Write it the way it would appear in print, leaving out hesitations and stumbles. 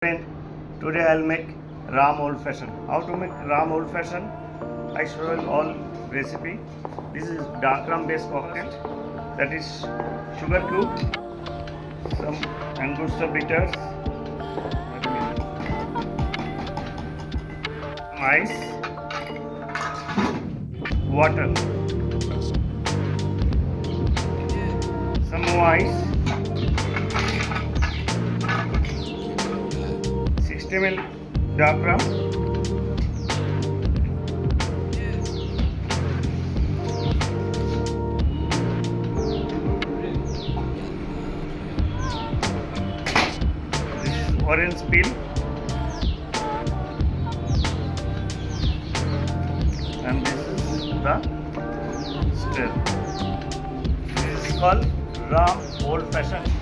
Friend, today I'll make Rum Old-fashioned. How to make Rum Old-fashioned? I show you all recipe. This is dark rum based cocktail. That is sugar cube, some Angostura bitters, ice, water, some more ice, 60 ml dark rum, this is orange peel, and this is the stir. This is called Rum Old-fashioned.